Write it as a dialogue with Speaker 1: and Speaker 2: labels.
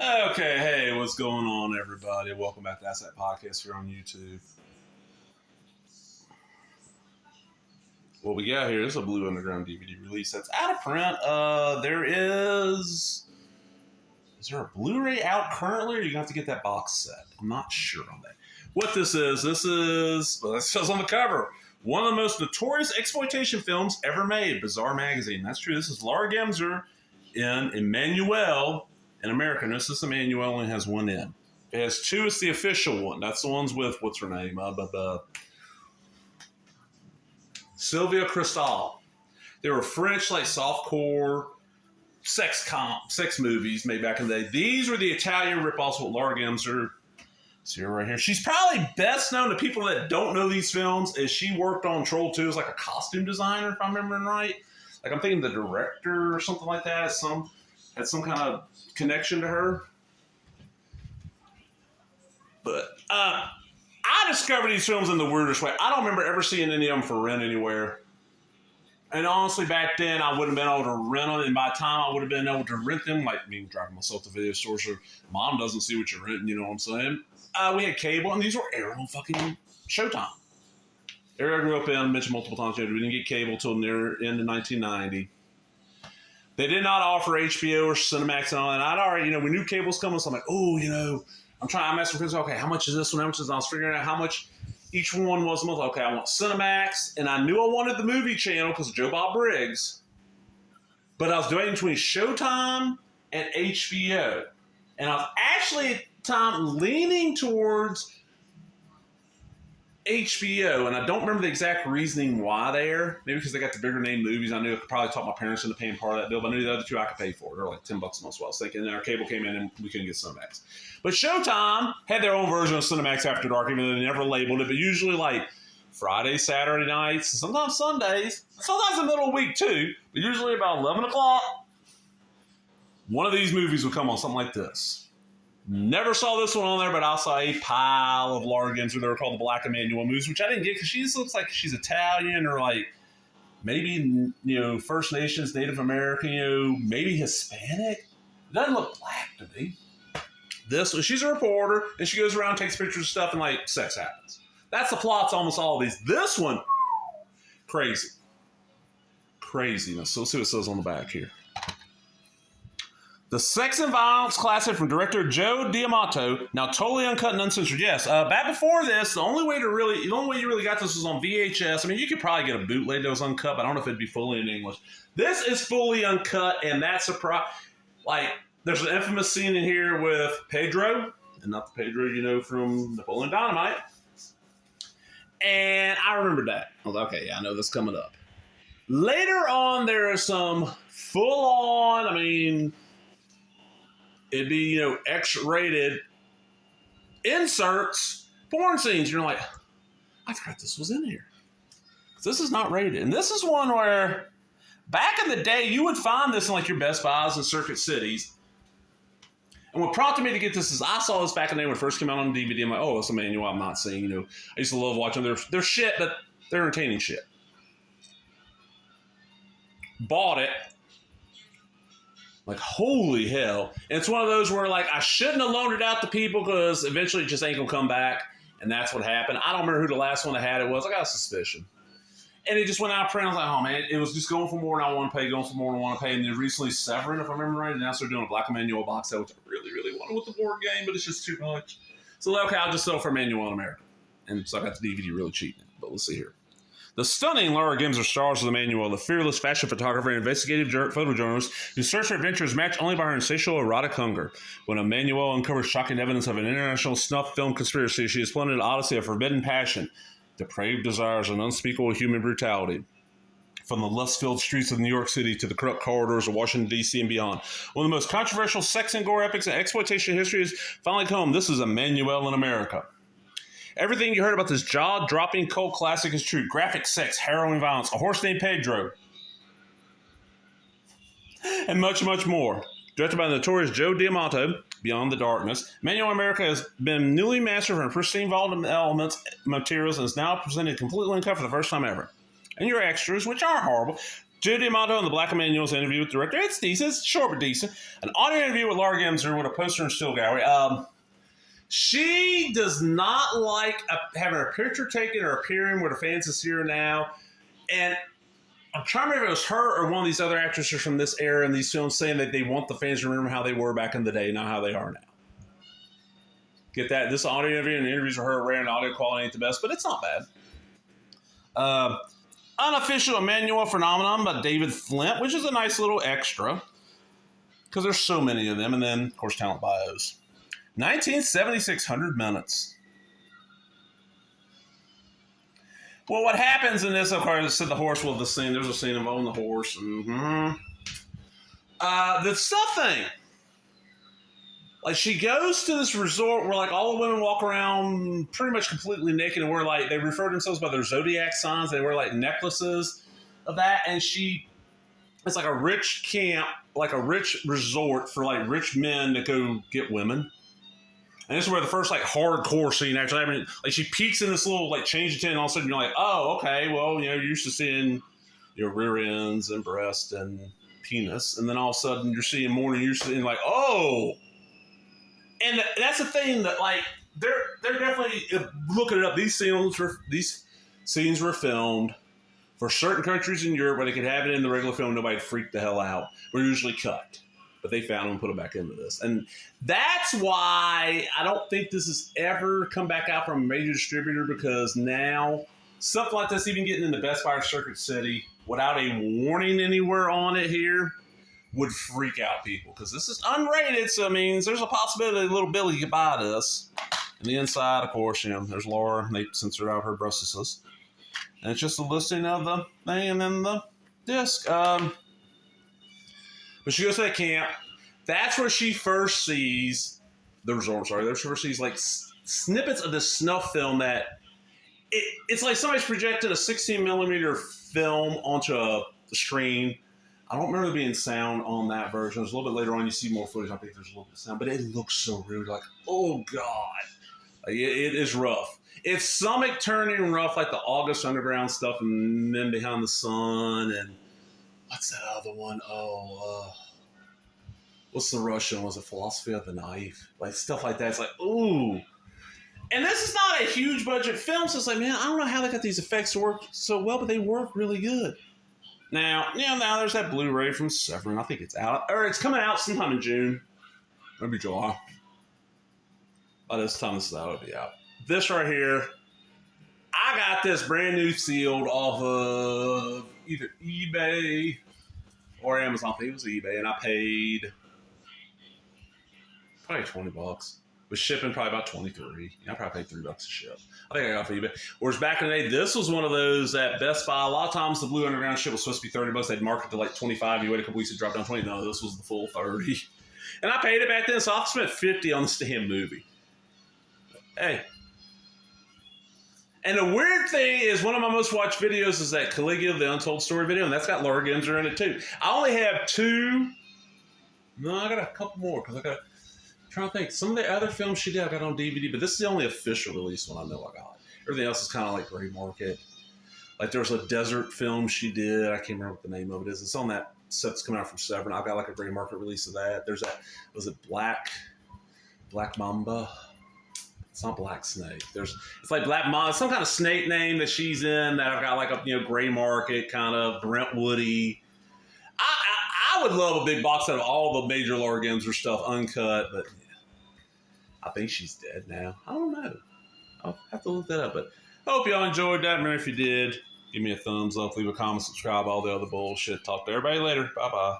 Speaker 1: Okay, hey, what's going on, everybody? Welcome back to That's That Podcast here on YouTube. What we got here is a Blue Underground DVD release that's out of print. There is there a Blu-ray out currently, or you're going to have to get that box set? I'm not sure on that. What this is, well, it says on the cover, one of the most notorious exploitation films ever made, Bizarre Magazine. That's true. This is Laura Gemser in Emmanuelle in America. Notice this Emmanuelle only has one N. It has two. It's the official one. That's the ones with, what's her name? Sylvia Cristal. They were French, like softcore sex movies made back in the day. These were the Italian ripoffs with Laura Gemser. See her right here. She's probably best known to people that don't know these films as she worked on Troll 2 as like a costume designer, if I'm remembering right. Like I'm thinking the director or something like that had some kind of connection to her. But I discovered these films in the weirdest way. I don't remember ever seeing any of them for rent anywhere. And honestly, back then, I wouldn't have been able to rent them. And by the time I would have been able to rent them, like me driving myself to video stores, so mom doesn't see what you're renting, you know what I'm saying? We had cable, and these were aired on fucking Showtime. Area I grew up in, I mentioned multiple times, we didn't get cable until near end of 1990. They did not offer HBO or Cinemax and all that. And I'd already, we knew cable was coming, so I'm like, I'm asking friends, okay, how much is this one? How much is this? I was figuring out how much each one was a month. Okay, I want Cinemax, and I knew I wanted the movie channel because of Joe Bob Briggs. But I was debating between Showtime and HBO. And I was actually at the time leaning towards HBO, and I don't remember the exact reasoning why there. Maybe because they got the bigger name movies. I knew I could probably talk my parents into paying part of that bill, but I knew the other two I could pay for. They were like $10 a month. So I was thinking, and our cable came in and we couldn't get Cinemax. But Showtime had their own version of Cinemax After Dark, even though they never labeled it, but usually like Friday, Saturday nights, sometimes Sundays, sometimes the middle of the week too, but usually about 11 o'clock, one of these movies would come on, something like this. Never saw this one on there, but I saw a pile of Laura Gemser. They were called the Black Emmanuelle movies, which I didn't get because she just looks like she's Italian or like maybe, First Nations, Native American, maybe Hispanic. It doesn't look black to me. She's a reporter, and she goes around, takes pictures of stuff, and like sex happens. That's the plots almost all of these. This one, craziness. So let's see what it says on the back here. The sex and violence classic from director Joe D'Amato, now totally uncut and uncensored. Yes, back before this, the only way you really got this was on VHS. I mean, you could probably get a bootleg that was uncut, but I don't know if it'd be fully in English. This is fully uncut, and that's there's an infamous scene in here with Pedro, and not the Pedro from Napoleon Dynamite. And I remember that. I was like, okay, yeah, I know this coming up. Later on, there are some full-on, it'd be, X-rated inserts, porn scenes. You're like, I forgot this was in here. This is not rated. And this is one where, back in the day, you would find this in like your Best Buys and Circuit Cities. And what prompted me to get this is I saw this back in the day when it first came out on DVD. I'm like, oh, it's a manual I'm not seeing. I used to love watching them. They're shit, but they're entertaining shit. Bought it. Like, holy hell. And it's one of those where, I shouldn't have loaned it out to people because eventually it just ain't going to come back. And that's what happened. I don't remember who the last one that had it was. I got a suspicion. And it just went out of print. I was like, oh, man, it was just going for more than I want to pay, going for more than I want to pay. And then recently Severin, if I remember right, and now they're doing a Black Emmanuelle box set, which I really, really wanted with the board game, but it's just too much. So, okay, I'll just sell for Emmanuelle in America. And so I got the DVD really cheap now. But let's see here. The stunning Laura Gemser stars as Emmanuelle, the fearless fashion photographer and investigative photojournalist whose search for adventure is matched only by her insatiable erotic hunger. When Emmanuelle uncovers shocking evidence of an international snuff film conspiracy, she is plunged into an odyssey of forbidden passion, depraved desires, and unspeakable human brutality. From the lust-filled streets of New York City to the corrupt corridors of Washington, D.C. and beyond. One of the most controversial sex and gore epics in exploitation history has finally come. This is Emmanuelle in America. Everything you heard about this jaw-dropping cult classic is true. Graphic sex, harrowing violence, a horse named Pedro, and much, much more. Directed by the notorious Joe D'Amato, Beyond the Darkness, Emmanuelle America has been newly mastered from pristine volume materials and is now presented completely uncut for the first time ever. And your extras, which aren't horrible, Judy Amato and the Black Emmanuelle's interview with the director. It's decent. It's short but decent. An audio interview with Laura Gemser with a poster and still gallery. She does not like having her picture taken or appearing where the fans is here now. And I'm trying to remember if it was her or one of these other actresses from this era in these films saying that they want the fans to remember how they were back in the day, not how they are now. Get that? This audio interview and the interviews with her are rare and audio quality ain't the best, but it's not bad. Unofficial Emmanuelle Phenomenon by David Flint, which is a nice little extra because there's so many of them. And then, of course, talent bios. 1976 minutes. Well, what happens in this, of course, I said the horse will the scene. There's a scene involving the horse. The stuff thing. Like, she goes to this resort where, like, all the women walk around pretty much completely naked and wear, like, they refer to themselves by their zodiac signs. They wear, like, necklaces of that. And it's like a rich camp, like a rich resort for, like, rich men to go get women. And this is where the first, like, hardcore scene actually happened. Like, she peeks in this little, like, change of tent, and all of a sudden you're like, oh, okay, well, you know, you're used to seeing your rear ends and breast and penis. And then all of a sudden you're seeing more and you're seeing, like, oh. And that's the thing that, like, they're definitely looking it up. These scenes were filmed for certain countries in Europe where they could have it in the regular film and nobody freaked the hell out. We're usually cut. But they found them and put them back into this. And that's why I don't think this has ever come back out from a major distributor, because now something like this, even getting into Best Buy or Circuit City without a warning anywhere on it here, would freak out people. Because this is unrated, so it means there's a possibility little Billy could buy this. And the inside, of course, you know, there's Laura. They censored out her breasts. And it's just a listing of the thing and then the disc. But she goes to that camp. That's where she first sees the resort. Sorry, that's where she sees like snippets of this snuff film that it's like somebody's projected a 16 millimeter film onto a screen. I don't remember there being sound on that version. It's a little bit later on. You see more footage. I think there's a little bit of sound, but it looks so rude. Like, oh god, like, it is rough. It's stomach turning rough, like the August Underground stuff, and Men Behind the Sun, and what's that other one? What's the Russian? Was it Philosophy of the Knife? Like, stuff like that. It's like, ooh. And this is not a huge budget film, so it's like, man, I don't know how they got these effects to work so well, but they work really good. Now there's that Blu-ray from Severin. I think it's out. Or it's coming out sometime in June. Maybe July. By this time this is out, it'll be out. This right here, I got this brand new sealed off of either eBay or Amazon. I think it was eBay, and I paid probably $20. With shipping, probably about $23. I probably paid $3 to ship. I think I got it for eBay. Whereas back in the day, this was one of those at Best Buy. A lot of times, the Blue Underground ship was supposed to be $30. They'd mark it to like 25. You wait a couple weeks to drop down 20. No, this was the full 30. And I paid it back then, so I spent $50 on this damn movie. Hey. And the weird thing is, one of my most watched videos is that Caligula, the Untold Story video, and that's got Laura Gemser in it too. I only have two. No, I got a couple more because I'm trying to think. Some of the other films she did I got on DVD, but this is the only official release one I know I got. Everything else is kind of like gray market. Like, there was a desert film she did. I can't remember what the name of it is. It's on that set that's coming out from Severin. I've got like a gray market release of that. There's that. Was it Black Mamba? It's not Black Snake. It's like Black Mamba, some kind of snake name that she's in that I've got like a gray market kind of Brentwoody. I would love a big box set of all the major Laura Gemser stuff uncut, but I think she's dead now. I don't know. I'll have to look that up. But I hope y'all enjoyed that. Remember, if you did, give me a thumbs up, leave a comment, subscribe, all the other bullshit. Talk to everybody later. Bye bye.